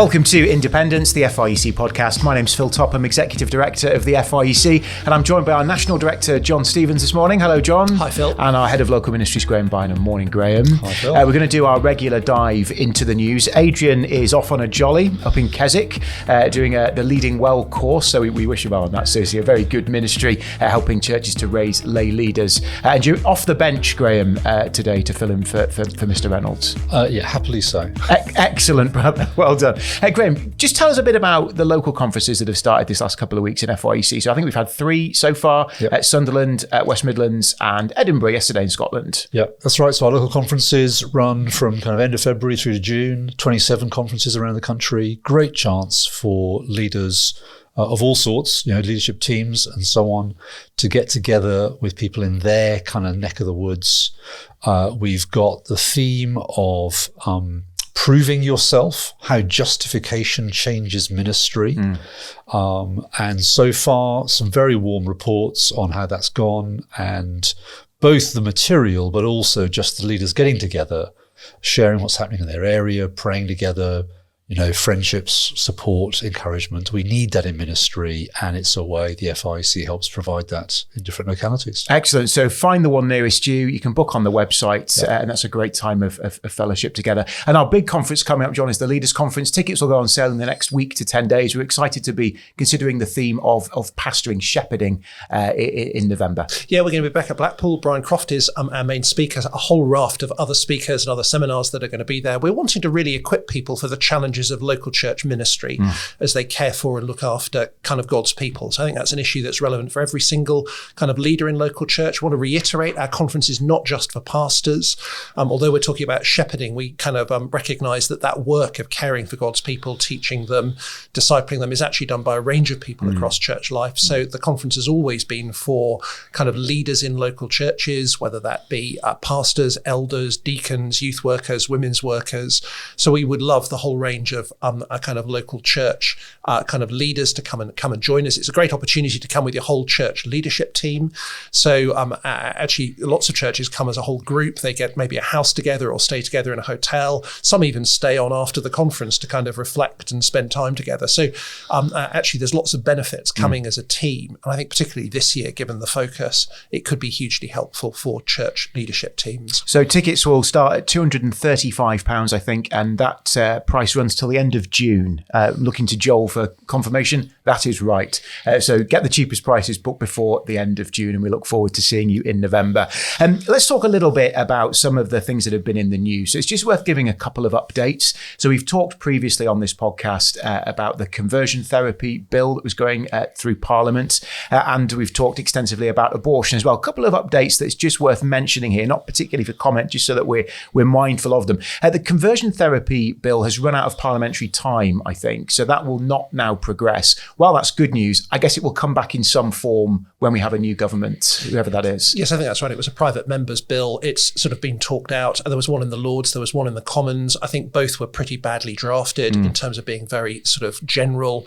Welcome to Independence, the FIEC podcast. My name's Phil Topham, Executive Director of the FIEC, and I'm joined by our National Director, John Stevens, this morning. Hello, John. Hi, Phil. And our Head of Local Ministries, Graham Beynon. Morning, Graham. Hi, Phil. We're going to do our regular dive into the news. Adrian is off on a jolly up in Keswick, doing the Leading Well course, so we wish him well on that. Seriously, a very good ministry, helping churches to raise lay leaders. And you're off the bench, Graham, today to fill in for Mr. Reynolds. Yeah, happily so. Excellent, brother. Well done. Hey, Graham, just tell us a bit about the local conferences that have started this last couple of weeks in FIEC. So I think we've had 3 so far, at Sunderland, West Midlands and Edinburgh yesterday in Scotland. Yeah, that's right. So our local conferences run from kind of end of February through to June, 27 conferences around the country. Great chance for leaders of all sorts, leadership teams and so on, to get together with people in their kind of neck of the woods. We've got the theme of proving yourself, how justification changes ministry. And so far, some very warm reports on how that's gone, and both the material, but also just the leaders getting together, sharing what's happening in their area, praying together, friendships, support, encouragement. We need that in ministry, and it's a way the FIEC helps provide that in different localities. Excellent. So find the one nearest you. You can book on the website, and that's a great time of fellowship together. And our big conference coming up, John, is the Leaders Conference. Tickets will go on sale in the next week to 10 days. We're excited to be considering the theme of pastoring, shepherding in November. Yeah, we're going to be back at Blackpool. Brian Croft is our main speaker, a whole raft of other speakers and other seminars that are going to be there. We're wanting to really equip people for the challenges of local church ministry as they care for and look after kind of God's people. So I think that's an issue that's relevant for every single kind of leader in local church. We want to reiterate our conference is not just for pastors. Although we're talking about shepherding, we kind of recognise that work of caring for God's people, teaching them, discipling them is actually done by a range of people across church life. So the conference has always been for kind of leaders in local churches, whether that be pastors, elders, deacons, youth workers, women's workers. So we would love the whole range of a kind of local church kind of leaders to come and join us. It's a great opportunity to come with your whole church leadership team. So actually lots of churches come as a whole group. They get maybe a house together or stay together in a hotel. Some even stay on after the conference to kind of reflect and spend time together. So actually there's lots of benefits coming as a team. And I think particularly this year, given the focus, it could be hugely helpful for church leadership teams. So tickets will start at £235, I think, and that price runs till the end of June. Looking to Joel for confirmation. That is right. So get the cheapest prices booked before the end of June, and we look forward to seeing you in November. Let's talk a little bit about some of the things that have been in the news. So it's just worth giving a couple of updates. So we've talked previously on this podcast about the conversion therapy bill that was going through Parliament, and we've talked extensively about abortion as well. A couple of updates that's just worth mentioning here, not particularly for comment, just so that we're mindful of them. The conversion therapy bill has run out of parliamentary time, I think, so that will not now progress. Well, that's good news. I guess it will come back in some form when we have a new government, whoever that is. Yes, I think that's right. It was a private member's bill. It's sort of been talked out. There was one in the Lords, there was one in the Commons. I think both were pretty badly drafted in terms of being very sort of general.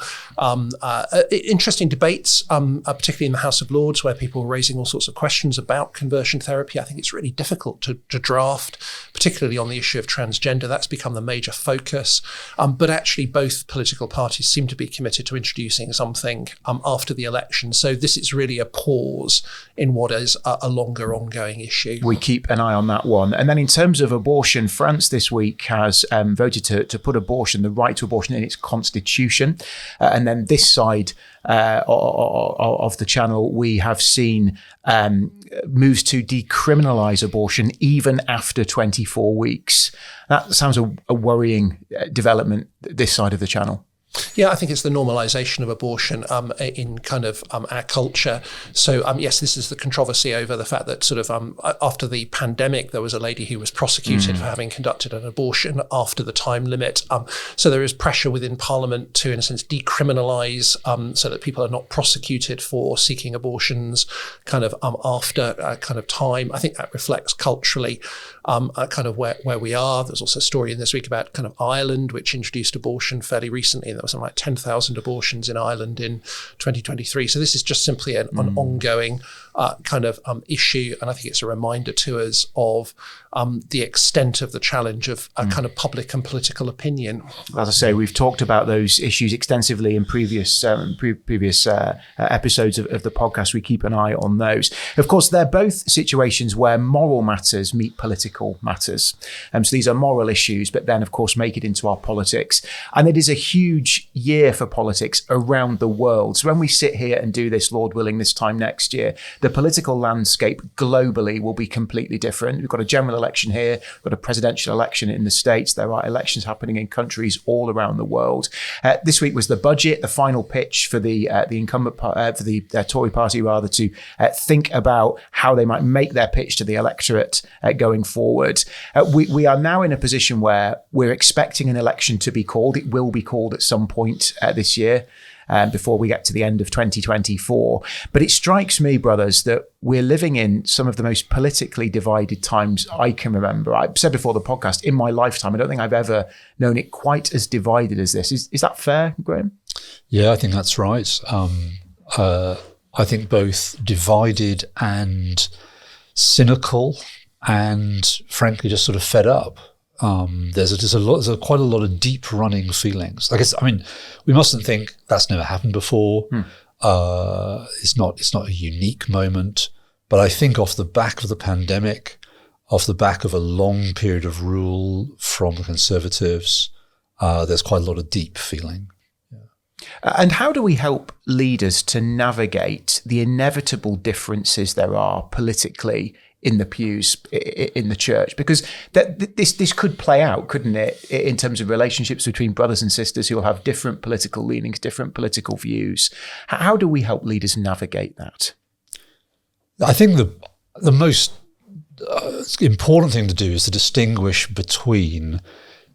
Interesting debates, particularly in the House of Lords, where people were raising all sorts of questions about conversion therapy. I think it's really difficult to draft, particularly on the issue of transgender. That's become the major focus. But actually both political parties seem to be committed to introducing something after the election. So this is really a pause in what is a longer ongoing issue. We keep an eye on that one. And then in terms of abortion, France this week has voted to put abortion, the right to abortion, in its constitution. And then this side of the channel, we have seen moves to decriminalise abortion even after 24 weeks. That sounds a worrying development this side of the channel. Yeah, I think it's the normalisation of abortion in kind of our culture. So yes, this is the controversy over the fact that sort of after the pandemic, there was a lady who was prosecuted for having conducted an abortion after the time limit. So there is pressure within Parliament to, in a sense, decriminalise so that people are not prosecuted for seeking abortions kind of after kind of time. I think that reflects culturally kind of where we are. There's also a story in this week about kind of Ireland, which introduced abortion fairly recently, and there was something like 10,000 abortions in Ireland in 2023. So this is just simply an ongoing issue. And I think it's a reminder to us of the extent of the challenge of kind of public and political opinion. As I say, we've talked about those issues extensively in previous episodes of the podcast. We keep an eye on those. Of course, they're both situations where moral matters meet political matters. So these are moral issues, but then, of course, make it into our politics. And it is a huge year for politics around the world. So when we sit here and do this, Lord willing, this time next year, the political landscape globally will be completely different. We've got a general election here. We've got a presidential election in the States. There are elections happening in countries all around the world. This week was the budget, the final pitch for the incumbent for the Tory party, rather, to think about how they might make their pitch to the electorate going forward. We are now in a position where we're expecting an election to be called. It will be called at some point this year. Before we get to the end of 2024. But it strikes me, brothers, that we're living in some of the most politically divided times I can remember. I've said before the podcast, in my lifetime, I don't think I've ever known it quite as divided as this. Is that fair, Graham? Yeah, I think that's right. I think both divided and cynical and, frankly, just sort of fed up. There's quite a lot of deep running feelings. We mustn't think that's never happened before. It's not a unique moment, but I think off the back of the pandemic, off the back of a long period of rule from the Conservatives, there's quite a lot of deep feeling. And how do we help leaders to navigate the inevitable differences there are politically in the pews in the church? Because this could play out, couldn't it, in terms of relationships between brothers and sisters who will have different political leanings, different political views. How do we help leaders navigate that? I think the most important thing to do is to distinguish between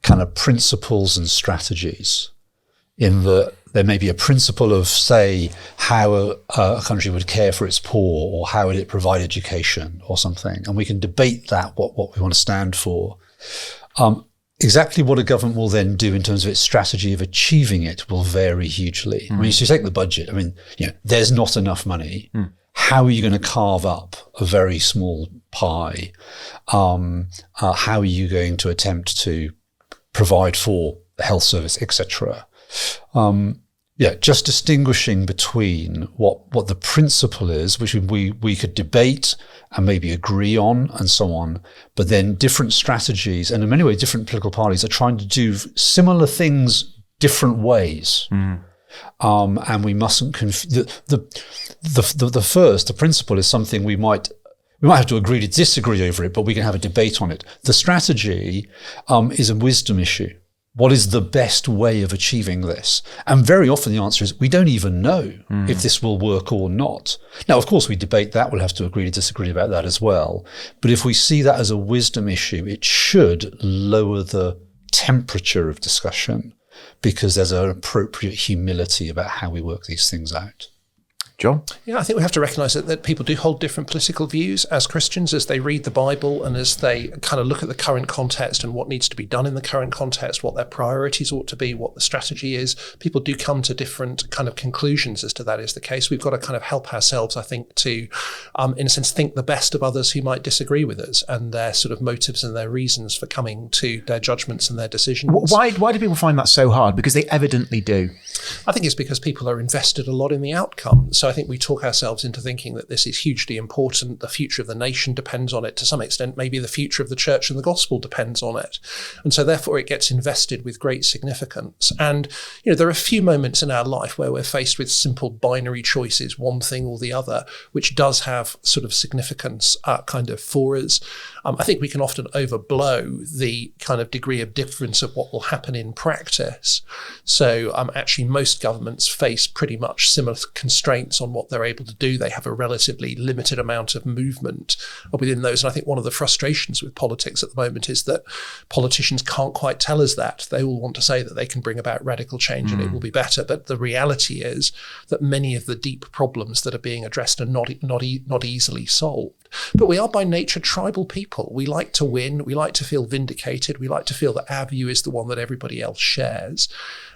kind of principles and strategies. In that there may be a principle of, say, how a country would care for its poor, or how would it provide education or something. And we can debate that, what we want to stand for. Exactly what a government will then do in terms of its strategy of achieving it will vary hugely. I mean, if you take the budget, there's not enough money. How are you going to carve up a very small pie? How are you going to attempt to provide for the health service, etc.? Just distinguishing between what the principle is, which we could debate and maybe agree on and so on, but then different strategies, and in many ways different political parties are trying to do similar things different ways. And we mustn't the principle is something we might have to agree to disagree over it, but we can have a debate on it. The strategy is a wisdom issue. What is the best way of achieving this? And very often the answer is we don't even know if this will work or not. Now, of course, we debate that. We'll have to agree to disagree about that as well. But if we see that as a wisdom issue, it should lower the temperature of discussion, because there's an appropriate humility about how we work these things out. John? Yeah, I think we have to recognise that people do hold different political views as Christians, as they read the Bible and as they kind of look at the current context and what needs to be done in the current context, what their priorities ought to be, what the strategy is. People do come to different kind of conclusions as to that is the case. We've got to kind of help ourselves, I think, to, in a sense, think the best of others who might disagree with us and their sort of motives and their reasons for coming to their judgments and their decisions. Why do people find that so hard? Because they evidently do. I think it's because people are invested a lot in the outcome. So I think we talk ourselves into thinking that this is hugely important. The future of the nation depends on it. To some extent, maybe the future of the church and the gospel depends on it. And so therefore it gets invested with great significance. And, there are a few moments in our life where we're faced with simple binary choices, one thing or the other, which does have sort of significance kind of for us. I think we can often overblow the kind of degree of difference of what will happen in practice. So actually most governments face pretty much similar constraints on what they're able to do. They have a relatively limited amount of movement within those. And I think one of the frustrations with politics at the moment is that politicians can't quite tell us that. They all want to say that they can bring about radical change and it will be better. But the reality is that many of the deep problems that are being addressed are not easily solved. But we are by nature tribal people. We like to win. We like to feel vindicated. We like to feel that our view is the one that everybody else shares.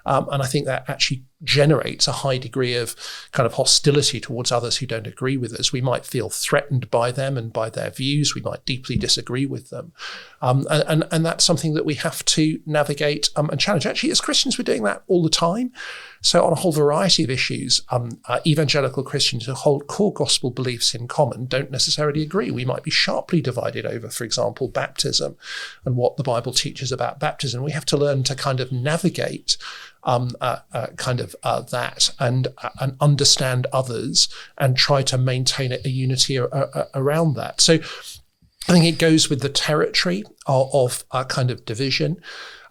And I think that actually generates a high degree of kind of hostility towards others who don't agree with us. We might feel threatened by them and by their views. We might deeply disagree with them. And that's something that we have to navigate and challenge. Actually, as Christians, we're doing that all the time. So on a whole variety of issues, evangelical Christians who hold core gospel beliefs in common don't necessarily agree. We might be sharply divided over, for example, baptism and what the Bible teaches about baptism. We have to learn to kind of navigate that and understand others and try to maintain a unity around that. So I think it goes with the territory of kind of division.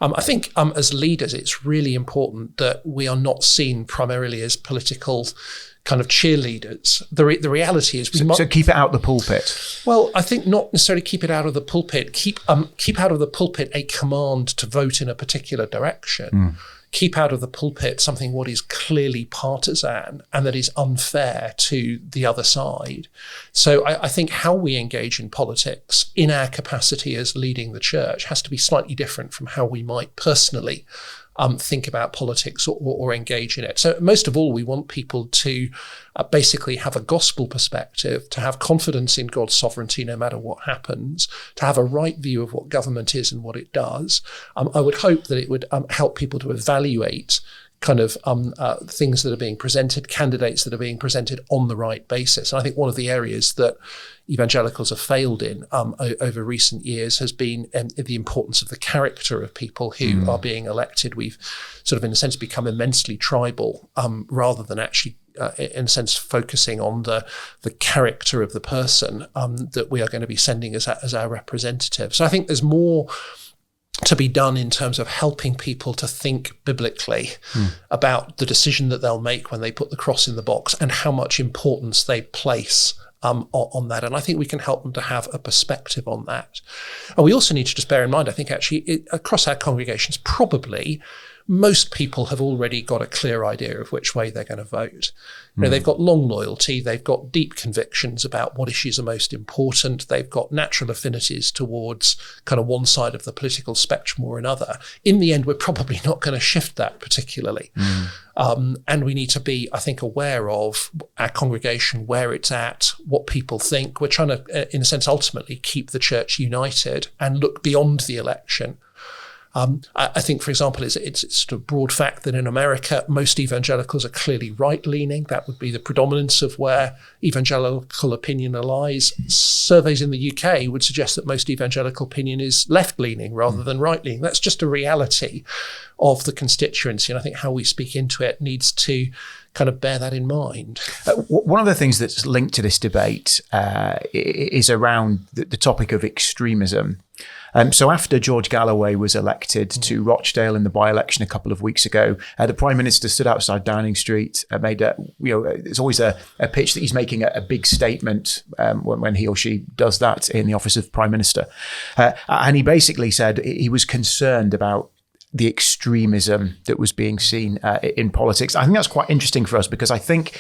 I think as leaders, it's really important that we are not seen primarily as political kind of cheerleaders. The reality is so keep it out the pulpit. Well, I think not necessarily keep it out of the pulpit. Keep out of the pulpit a command to vote in a particular direction. Keep out of the pulpit something what is clearly partisan and that is unfair to the other side. So I think how we engage in politics in our capacity as leading the church has to be slightly different from how we might personally think about politics or engage in it. So most of all, we want people to basically have a gospel perspective, to have confidence in God's sovereignty no matter what happens, to have a right view of what government is and what it does. I would hope that it would help people to evaluate kind of things that are being presented, candidates that are being presented on the right basis. And I think one of the areas that evangelicals have failed in over recent years has been the importance of the character of people who are being elected. We've sort of, in a sense, become immensely tribal rather than actually, in a sense, focusing on the character of the person that we are going to be sending as our representative. So I think there's more to be done in terms of helping people to think biblically about the decision that they'll make when they put the cross in the box and how much importance they place on that. And I think we can help them to have a perspective on that. And we also need to just bear in mind, I think actually across our congregations, probably most people have already got a clear idea of which way they're going to vote. You know, they've got long loyalty, they've got deep convictions about what issues are most important, they've got natural affinities towards kind of one side of the political spectrum or another. In the end, we're probably not going to shift that particularly. And we need to be, I think, aware of our congregation, where it's at, what people think. We're trying to, in a sense, ultimately keep the church united and look beyond the election. I think, for example, it's a broad fact that in America, most evangelicals are clearly right-leaning. That would be the predominance of where evangelical opinion lies. Surveys in the UK would suggest that most evangelical opinion is left-leaning rather than right-leaning. That's just a reality of the constituency. And I think how we speak into it needs to kind of bear that in mind. One of the things that's linked to this debate is around the topic of extremism. So after George Galloway was elected to Rochdale in the by-election a couple of weeks ago, the Prime Minister stood outside Downing Street, made it's always a pitch that he's making a big statement when he or she does that in the office of Prime Minister. And he basically said he was concerned about the extremism that was being seen in politics. I think that's quite interesting for us because I think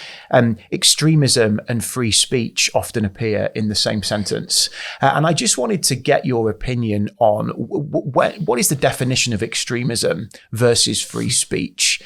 extremism and free speech often appear in the same sentence. And I just wanted to get your opinion on what is the definition of extremism versus free speech?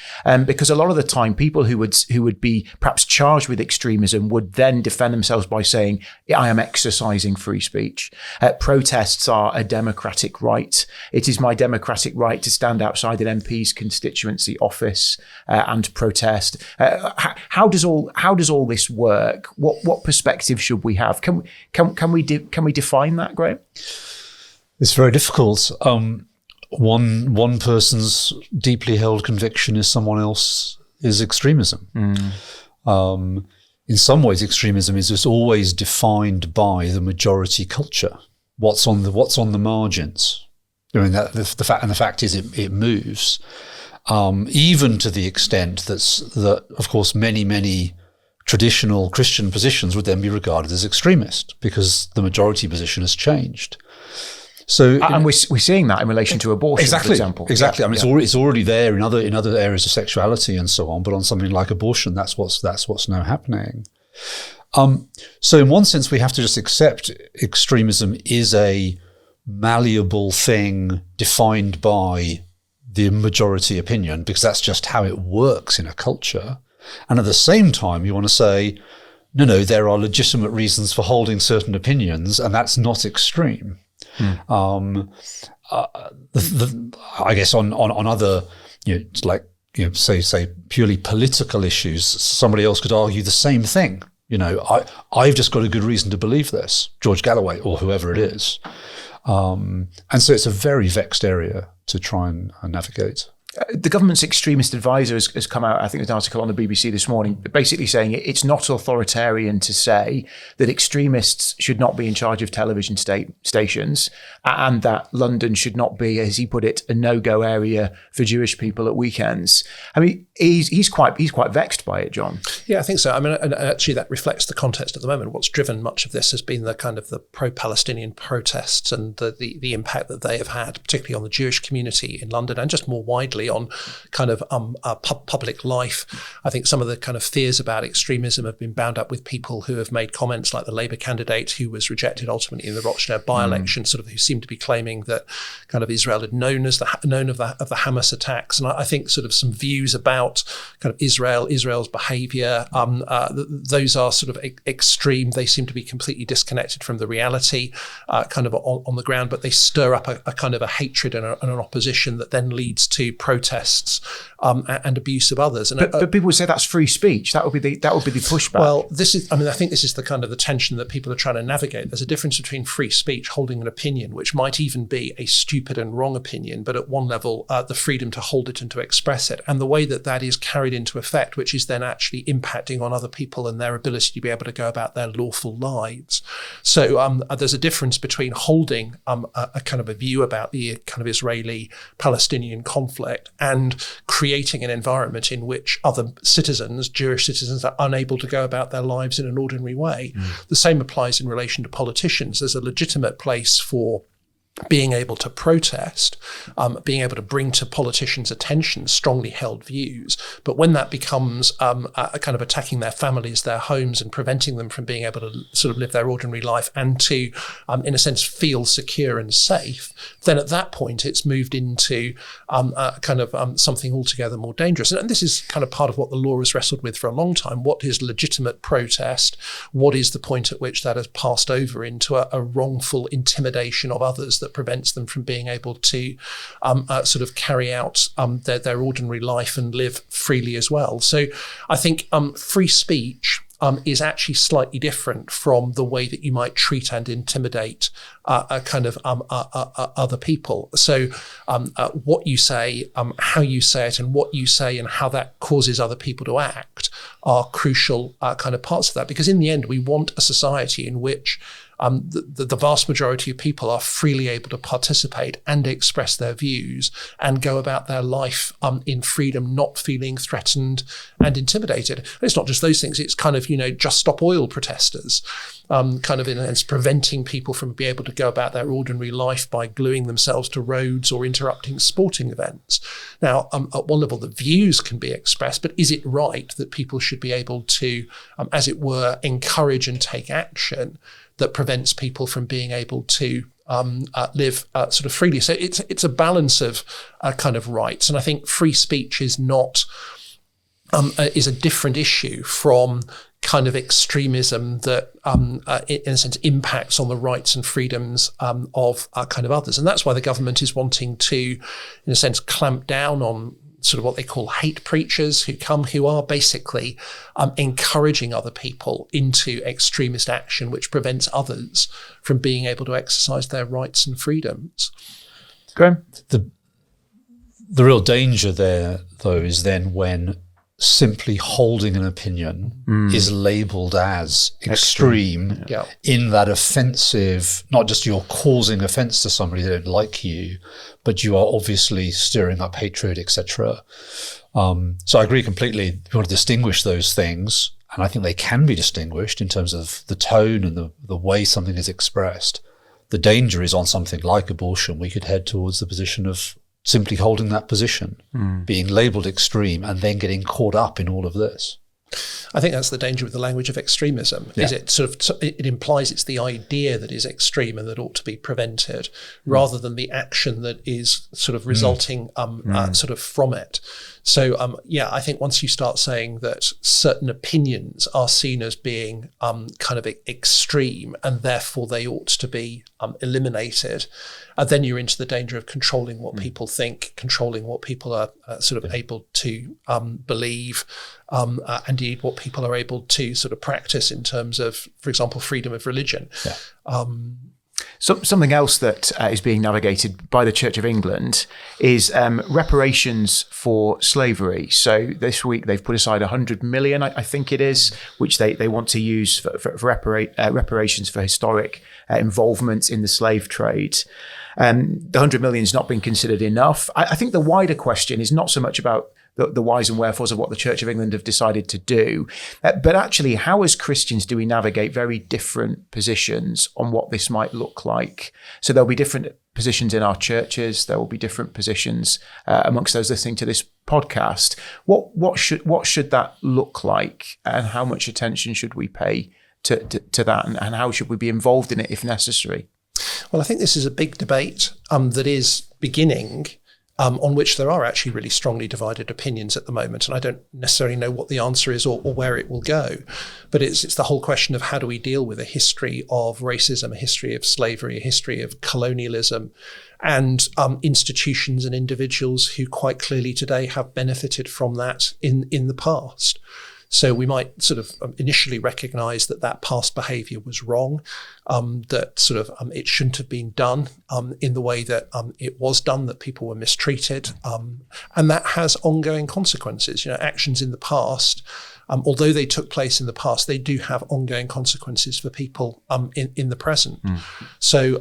Because a lot of the time, people who would be perhaps charged with extremism would then defend themselves by saying, I am exercising free speech. Protests are a democratic right. It is my democratic right to stand outside an MP's constituency office and protest. How does all this work? What perspective should we have? Can we define that, Graham? It's very difficult. One person's deeply held conviction is someone else is extremism. In some ways, extremism is just always defined by the majority culture. What's on the margins. I mean, the fact is it moves, even to the extent that of course many traditional Christian positions would then be regarded as extremist because the majority position has changed. So, and we're seeing that in relation to abortion, for example. Exactly. I mean, it's already there in other areas of sexuality and so on. But on something like abortion, that's what's now happening. So in one sense, we have to just accept extremism is a malleable thing defined by the majority opinion because that's just how it works in a culture. And at the same time, you want to say, no, there are legitimate reasons for holding certain opinions, and that's not extreme. I guess on other, say purely political issues, somebody else could argue the same thing. I've just got a good reason to believe this, George Galloway or whoever it is. And so it's a very vexed area to try and navigate. The government's extremist advisor has come out, I think there's an article on the BBC this morning, basically saying it's not authoritarian to say that extremists should not be in charge of television stations and that London should not be, as he put it, a no-go area for Jewish people at weekends. I mean, he's quite vexed by it, John. Yeah, I think so. I mean, and actually that reflects the context at the moment. What's driven much of this has been the kind of the pro-Palestinian protests and the impact that they have had, particularly on the Jewish community in London and just more widely on kind of public life. I think some of the kind of fears about extremism have been bound up with people who have made comments like the Labour candidate who was rejected ultimately in the Rochdale by-election, sort of who seemed to be claiming that kind of Israel had known of the Hamas attacks. And I think sort of some views about kind of Israel's behaviour, those are sort of extreme. They seem to be completely disconnected from the reality kind of on the ground, but they stir up a kind of a hatred and an opposition that then leads to protests and abuse of others. And but people would say that's free speech. That would be the pushback. Well, I think this is the kind of the tension that people are trying to navigate. There's a difference between free speech, holding an opinion, which might even be a stupid and wrong opinion, but at one level, the freedom to hold it and to express it, and the way that is carried into effect, which is then actually impacting on other people and their ability to be able to go about their lawful lives. So there's a difference between holding a kind of a view about the kind of Israeli-Palestinian conflict and creating an environment in which other citizens, Jewish citizens, are unable to go about their lives in an ordinary way. The same applies in relation to politicians. There's a legitimate place for being able to protest, being able to bring to politicians' attention strongly held views. But when that becomes a kind of attacking their families, their homes, and preventing them from being able to sort of live their ordinary life and to, in a sense, feel secure and safe, then at that point it's moved into kind of something altogether more dangerous. And this is kind of part of what the law has wrestled with for a long time. What is legitimate protest? What is the point at which that has passed over into a wrongful intimidation of others that prevents them from being able to sort of carry out their ordinary life and live freely as well. So I think free speech is actually slightly different from the way that you might treat and intimidate kind of other people. So what you say, how you say it, and what you say and how that causes other people to act are crucial kind of parts of that. Because in the end, we want a society in which the vast majority of people are freely able to participate and express their views and go about their life in freedom, not feeling threatened and intimidated. And it's not just those things. It's kind of, just stop oil protesters, kind of in a sense preventing people from being able to go about their ordinary life by gluing themselves to roads or interrupting sporting events. Now, at one level, the views can be expressed, but is it right that people should be able to, as it were, encourage and take action that prevents people from being able to live sort of freely? So it's a balance of kind of rights, and I think free speech is not is a different issue from kind of extremism that, in a sense, impacts on the rights and freedoms of kind of others, and that's why the government is wanting to, in a sense, clamp down on sort of what they call hate preachers who are basically encouraging other people into extremist action, which prevents others from being able to exercise their rights and freedoms. Graham? The real danger there, though, is then when simply holding an opinion is labelled as extreme in that offensive, not just you're causing offence to somebody that don't like you, but you are obviously stirring up hatred, etc. So I agree completely. We want to distinguish those things, and I think they can be distinguished in terms of the tone and the way something is expressed. The danger is on something like abortion, we could head towards the position of simply holding that position, being labelled extreme and then getting caught up in all of this. I think that's the danger with the language of extremism. Is it sort of it implies it's the idea that is extreme and that ought to be prevented, rather than the action that is sort of resulting sort of from it. So I think once you start saying that certain opinions are seen as being kind of extreme and therefore they ought to be eliminated, then you're into the danger of controlling what people think, controlling what people are sort of able to believe, indeed what people are able to sort of practice in terms of, for example, freedom of religion. Something else that is being navigated by the Church of England is reparations for slavery. So this week they've put aside 100 million, I think it is, which they want to use for reparations for historic involvement in the slave trade. The 100 million has not been considered enough. I think the wider question is not so much about the whys and wherefores of what the Church of England have decided to do, but actually, how as Christians do we navigate very different positions on what this might look like? So there'll be different positions in our churches. There will be different positions amongst those listening to this podcast. What should that look like, and how much attention should we pay to that, and how should we be involved in it if necessary? Well, I think this is a big debate that is beginning, on which there are actually really strongly divided opinions at the moment. And I don't necessarily know what the answer is or where it will go. But it's the whole question of how do we deal with a history of racism, a history of slavery, a history of colonialism, and institutions and individuals who quite clearly today have benefited from that in the past. So we might sort of initially recognise that past behaviour was wrong, that sort of it shouldn't have been done in the way that it was done, that people were mistreated, and that has ongoing consequences. Actions in the past, although they took place in the past, they do have ongoing consequences for people in the present. So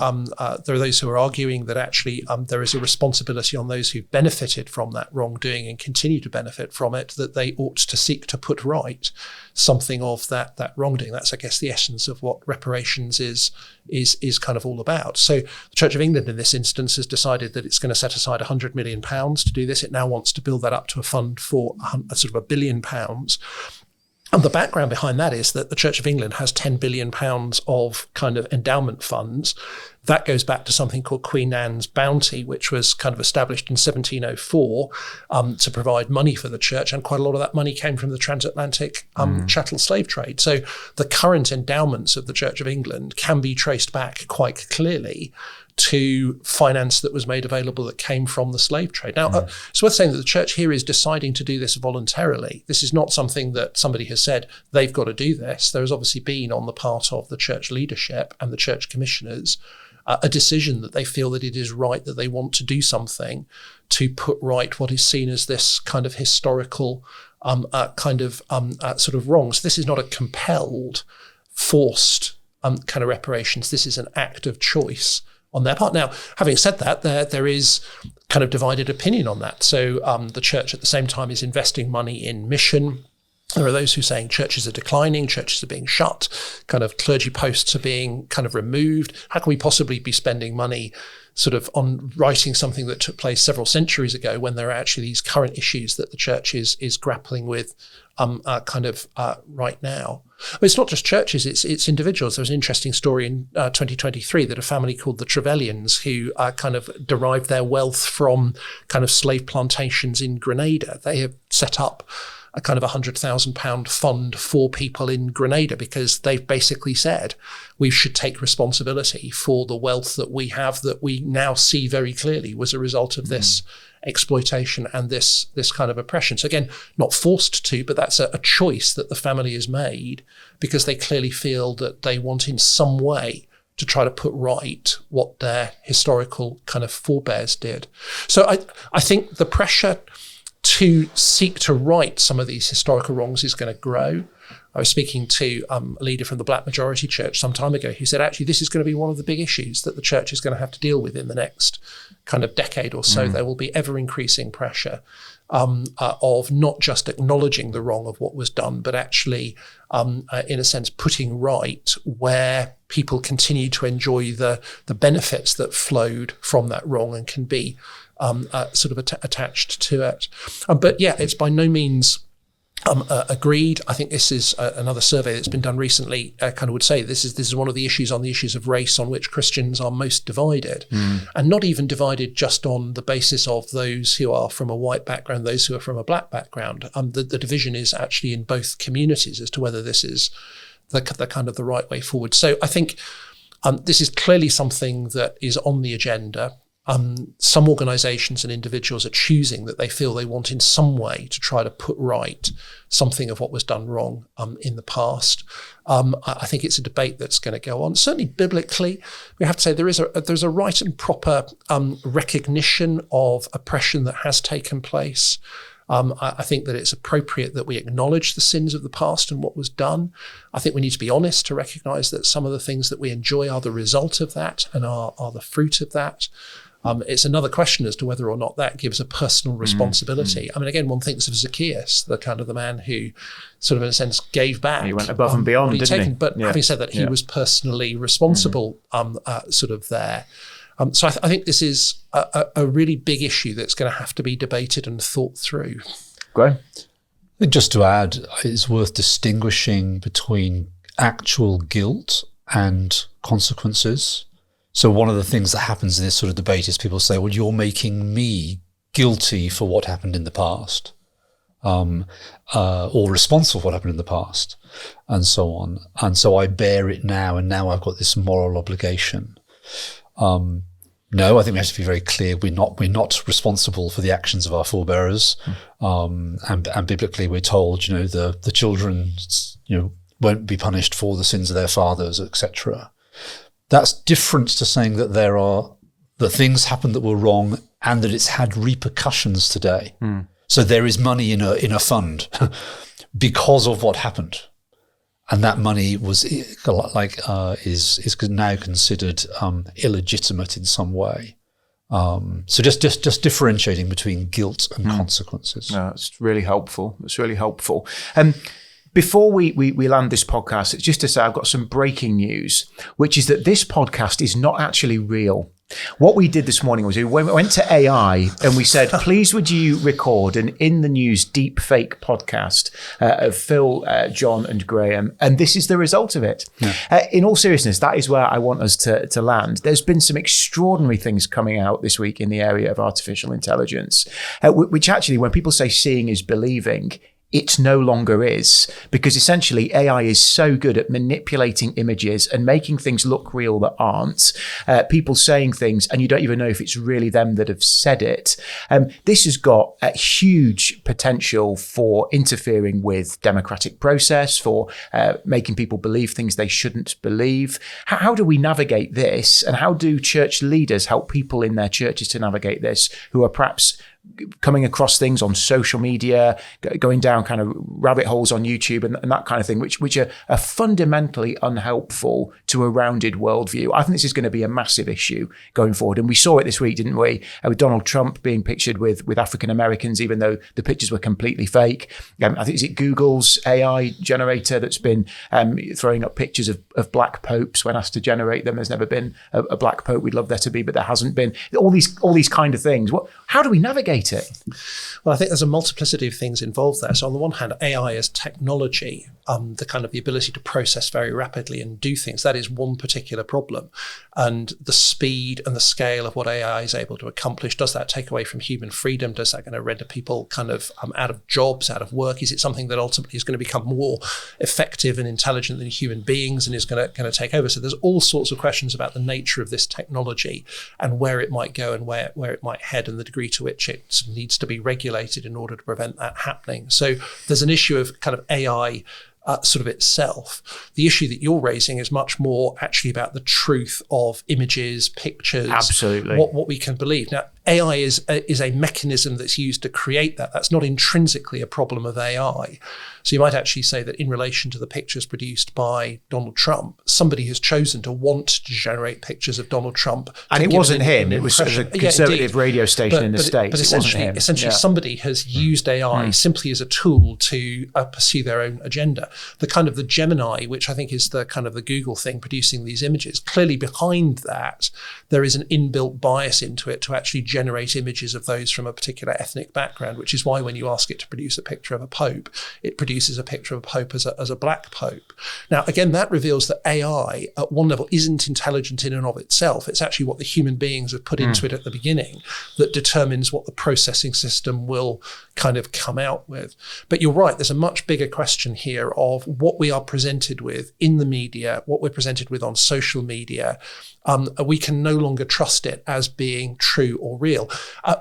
there are those who are arguing that actually there is a responsibility on those who've benefited from that wrongdoing and continue to benefit from it, that they ought to seek to put right something of that wrongdoing. That's, I guess, the essence of what reparations is kind of all about. So the Church of England in this instance has decided that it's going to set aside £100 million to do this. It now wants to build that up to a fund for sort of £1 billion. And the background behind that is that the Church of England has £10 billion of kind of endowment funds. That goes back to something called Queen Anne's Bounty, which was kind of established in 1704 to provide money for the church. And quite a lot of that money came from the transatlantic chattel slave trade. So the current endowments of the Church of England can be traced back quite clearly to finance that was made available that came from the slave trade. Now, it's worth saying that the church here is deciding to do this voluntarily. This is not something that somebody has said they've got to do this. There has obviously been, on the part of the church leadership and the church commissioners, a decision that they feel that it is right, that they want to do something to put right what is seen as this kind of historical sort of wrong. So this is not a compelled, forced kind of reparations. This is an act of choice on their part. Now, having said that, there is kind of divided opinion on that. So the church at the same time is investing money in mission. There are those who are saying churches are declining, churches are being shut, kind of clergy posts are being kind of removed. How can we possibly be spending money sort of on writing something that took place several centuries ago when there are actually these current issues that the church is grappling with right now? But it's not just churches, it's individuals. There was an interesting story in 2023 that a family called the Trevelyan's, who kind of derived their wealth from kind of slave plantations in Grenada. They have set up a kind of £100,000 fund for people in Grenada because they've basically said we should take responsibility for the wealth that we have, that we now see very clearly was a result of this exploitation and this kind of oppression. So again, not forced to, but that's a choice that the family has made because they clearly feel that they want in some way to try to put right what their historical kind of forebears did. So I think the pressure to seek to right some of these historical wrongs is going to grow. I was speaking to a leader from the Black Majority Church some time ago who said, actually, this is going to be one of the big issues that the church is going to have to deal with in the next kind of decade or so. There will be ever increasing pressure of not just acknowledging the wrong of what was done, but actually, in a sense, putting right where people continue to enjoy the benefits that flowed from that wrong and can be sort of attached to it. But yeah, it's by no means Agreed. I think this is another survey that's been done recently kind of would say this is one of the issues on the issues of race on which Christians are most divided, and not even divided just on the basis of those who are from a white background, those who are from a black background. The division is actually in both communities as to whether this is the kind of the right way forward. So I think this is clearly something that is on the agenda. Some organisations and individuals are choosing that they feel they want in some way to try to put right something of what was done wrong in the past. I think it's a debate that's going to go on. Certainly biblically, we have to say there's a right and proper recognition of oppression that has taken place. I think that it's appropriate that we acknowledge the sins of the past and what was done. I think we need to be honest to recognise that some of the things that we enjoy are the result of that and are the fruit of that. It's another question as to whether or not that gives a personal responsibility. I mean, again, one thinks of Zacchaeus, the man who sort of, in a sense, gave back. He went above and beyond, didn't he? But having said that, he was personally responsible sort of there. So I think this is a really big issue that's going to have to be debated and thought through. Graham? I think just to add, it's worth distinguishing between actual guilt and consequences. So one of the things that happens in this sort of debate is people say, well, you're making me guilty for what happened in the past, or responsible for what happened in the past, and so on. And so I bear it now, and now I've got this moral obligation. No, I think we have to be very clear. We're not responsible for the actions of our forebearers. And biblically we're told, the children, won't be punished for the sins of their fathers, etc. That's different to saying that the things happened that were wrong and that it's had repercussions today. So there is money in a fund because of what happened. And that money was is now considered illegitimate in some way. So just differentiating between guilt and consequences. No, it's really helpful. It's really helpful. Before we land this podcast, it's just to say I've got some breaking news, which is that this podcast is not actually real. What we did this morning was we went to AI and we said, please would you record an In the News deep fake podcast of Phil, John and Graham. And this is the result of it. Yeah. In all seriousness, that is where I want us to land. There's been some extraordinary things coming out this week in the area of artificial intelligence, which actually, when people say seeing is believing, it no longer is, because essentially AI is so good at manipulating images and making things look real that aren't. People saying things and you don't even know if it's really them that have said it. This has got a huge potential for interfering with democratic process, for making people believe things they shouldn't believe. How do we navigate this, and how do church leaders help people in their churches to navigate this who are perhaps coming across things on social media, going down kind of rabbit holes on YouTube and that kind of thing, which are fundamentally unhelpful to a rounded worldview? I think this is going to be a massive issue going forward. And we saw it this week, didn't we? With Donald Trump being pictured with African Americans, even though the pictures were completely fake. I think, is it Google's AI generator that's been throwing up pictures of black popes when asked to generate them? There's never been a black pope. We'd love there to be, but there hasn't been. All these kind of things. How do we navigate it? Well, I think there's a multiplicity of things involved there. So on the one hand, AI as technology, the ability to process very rapidly and do things, that is one particular problem. And the speed and the scale of what AI is able to accomplish, does that take away from human freedom? Does that going to render people kind of out of jobs, out of work? Is it something that ultimately is going to become more effective and intelligent than human beings and is going to take over? So there's all sorts of questions about the nature of this technology and where it might go and where it might head and the degree to which it needs to be regulated in order to prevent that happening. So there's an issue of kind of AI sort of itself. The issue that you're raising is much more actually about the truth of images, pictures, absolutely, what we can believe. Now, AI is a mechanism that's used to create that. That's not intrinsically a problem of AI. So you might actually say that in relation to the pictures produced by Donald Trump, somebody has chosen to want to generate pictures of Donald Trump. And it wasn't him. It was a conservative radio station in the States. But essentially somebody has used AI simply as a tool to pursue their own agenda. The Gemini, which I think is the kind of the Google thing producing these images, clearly behind that, there is an inbuilt bias into it to actually generate images of those from a particular ethnic background, which is why when you ask it to produce a picture of a pope, it produces a picture of a pope as a black pope. Now, again, that reveals that AI at one level isn't intelligent in and of itself. It's actually what the human beings have put into it at the beginning that determines what the processing system will kind of come out with. But you're right, there's a much bigger question here of what we are presented with in the media, what we're presented with on social media. We can no longer trust it as being true or real.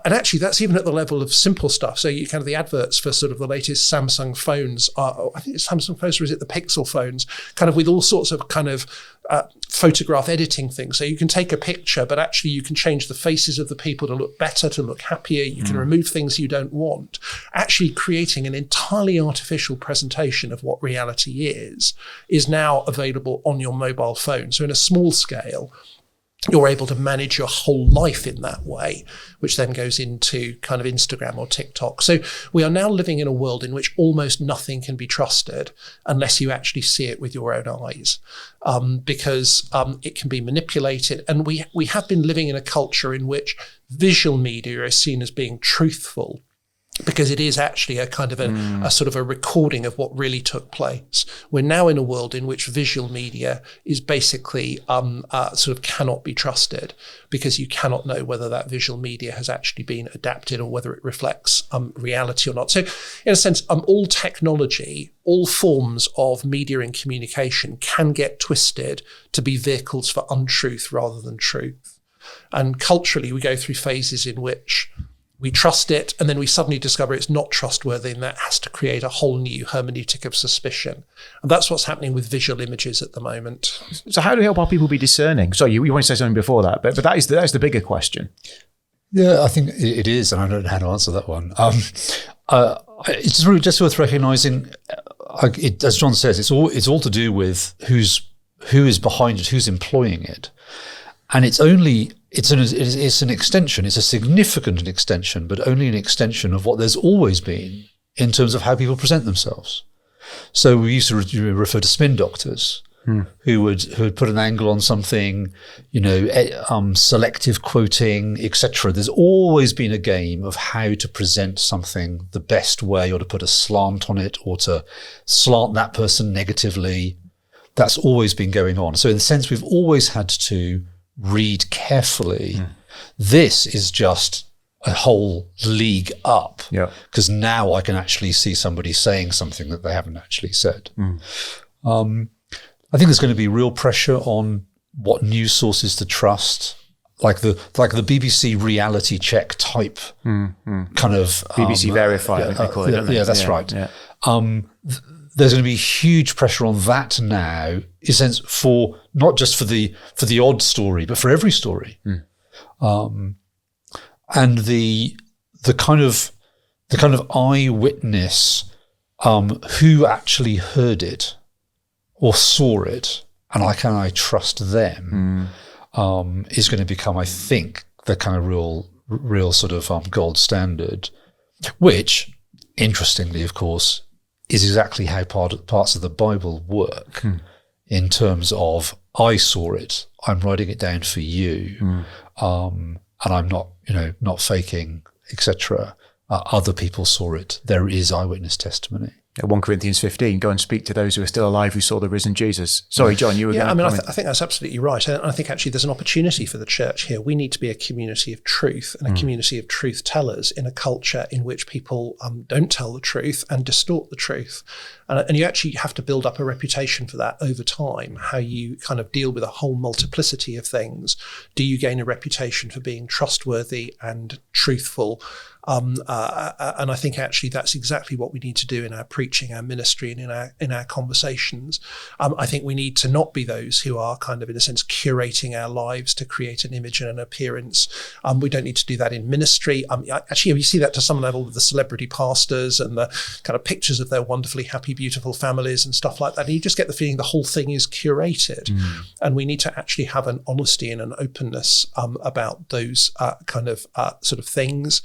And actually, that's even at the level of simple stuff. So you kind of the adverts for sort of the latest Samsung phones, I think it's Samsung phones, or is it the Pixel phones, kind of with all sorts of kind of photograph editing things. So you can take a picture, but actually you can change the faces of the people to look better, to look happier. You can remove things you don't want. Actually creating an entirely artificial presentation of what reality is now available on your mobile phone. So in a small scale, you're able to manage your whole life in that way, which then goes into kind of Instagram or TikTok. So we are now living in a world in which almost nothing can be trusted unless you actually see it with your own eyes, because it can be manipulated. And we have been living in a culture in which visual media is seen as being truthful, because it is actually a kind of a sort of a recording of what really took place. We're now in a world in which visual media is basically sort of cannot be trusted, because you cannot know whether that visual media has actually been adapted or whether it reflects reality or not. So in a sense, all technology, all forms of media and communication can get twisted to be vehicles for untruth rather than truth. And culturally, we go through phases in which we trust it, and then we suddenly discover it's not trustworthy, and that has to create a whole new hermeneutic of suspicion. And that's what's happening with visual images at the moment. So how do we help our people be discerning? Sorry, you want to say something before that, but that is the bigger question. Yeah, I think it is, and I don't know how to answer that one. It's really just worth recognising, as John says, it's all to do with who is behind it, who's employing it, and it's an extension. It's a significant extension, but only an extension of what there's always been in terms of how people present themselves. So we used to refer to spin doctors who would put an angle on something, selective quoting, etc. There's always been a game of how to present something the best way, or to put a slant on it, or to slant that person negatively. That's always been going on. So in a sense, we've always had to read carefully. This is just a whole league up, because now I can actually see somebody saying something that they haven't actually said. I think there's going to be real pressure on what news sources to trust, like the BBC reality check type kind of BBC Verify, I think they call it, don't they? Yeah, that's right. Yeah. There's going to be huge pressure on that now, in a sense, for not just for the odd story, but for every story. And the kind of eyewitness who actually heard it or saw it, and can I trust them, is going to become, I think, the kind of real sort of gold standard, which, interestingly, of course, is exactly how parts of the Bible work, in terms of, I saw it, I'm writing it down for you, and I'm not faking, etc. Other people saw it. There is eyewitness testimony. 1 Corinthians 15, go and speak to those who are still alive who saw the risen Jesus. Sorry, John, you were going to comment. I think that's absolutely right. And I think actually there's an opportunity for the church here. We need to be a community of truth and a community of truth tellers in a culture in which people don't tell the truth and distort the truth. And you actually have to build up a reputation for that over time, how you kind of deal with a whole multiplicity of things. Do you gain a reputation for being trustworthy and truthful? And I think actually that's exactly what we need to do in our preaching, our ministry, and in our conversations. I think we need to not be those who are kind of, in a sense, curating our lives to create an image and an appearance. We don't need to do that in ministry. Actually, you see that to some level with the celebrity pastors and the kind of pictures of their wonderfully happy, beautiful families and stuff like that. And you just get the feeling the whole thing is curated. And we need to actually have an honesty and an openness about those kind of sort of things.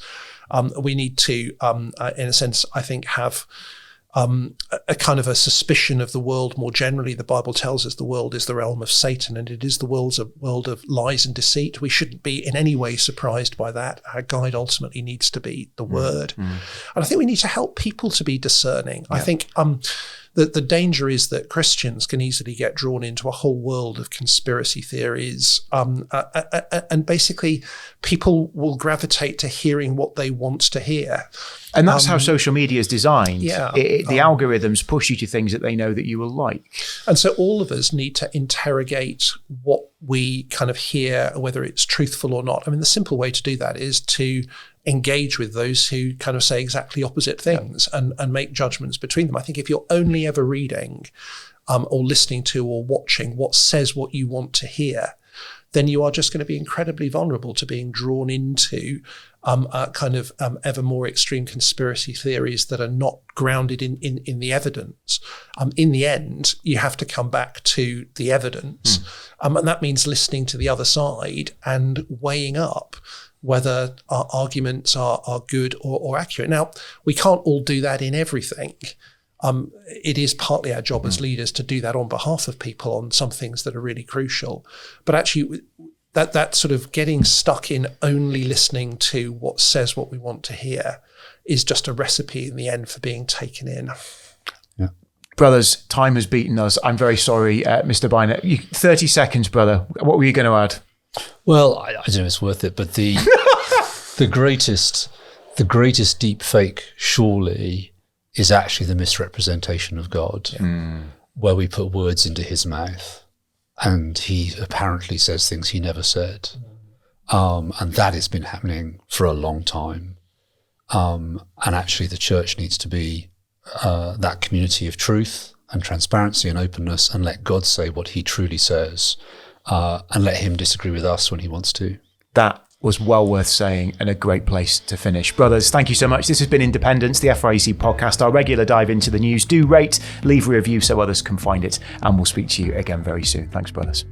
We need to, in a sense, I think, have a kind of a suspicion of the world more generally. The Bible tells us the world is the realm of Satan, and it is the world of lies and deceit. We shouldn't be in any way surprised by that. Our guide ultimately needs to be the word. And I think we need to help people to be discerning. I think the danger is that Christians can easily get drawn into a whole world of conspiracy theories, and basically people will gravitate to hearing what they want to hear. And that's how social media is designed. Yeah. The algorithms push you to things that they know that you will like. And so all of us need to interrogate what we kind of hear, whether it's truthful or not. I mean, the simple way to do that is to engage with those who kind of say exactly opposite things and make judgments between them. I think if you're only ever reading or listening to or watching what says what you want to hear, then you are just going to be incredibly vulnerable to being drawn into ever more extreme conspiracy theories that are not grounded in the evidence. In the end, you have to come back to the evidence. And that means listening to the other side and weighing up whether our arguments are good or accurate. Now, we can't all do that in everything. It is partly our job as leaders to do that on behalf of people on some things that are really crucial. But actually, that sort of getting stuck in only listening to what says what we want to hear is just a recipe in the end for being taken in. Yeah. Brothers, time has beaten us. I'm very sorry, Mr. Beynon. 30 seconds, brother. What were you going to add? Well, I don't know if it's worth it, but the greatest deep fake surely is actually the misrepresentation of God, where we put words into his mouth and he apparently says things he never said. And that has been happening for a long time. And actually the church needs to be that community of truth and transparency and openness, and let God say what he truly says, and let him disagree with us when he wants to. That was well worth saying and a great place to finish. Brothers, thank you so much. This has been Independence, the FIEC podcast, our regular dive into the news. Do rate, leave a review so others can find it, and we'll speak to you again very soon. Thanks, brothers.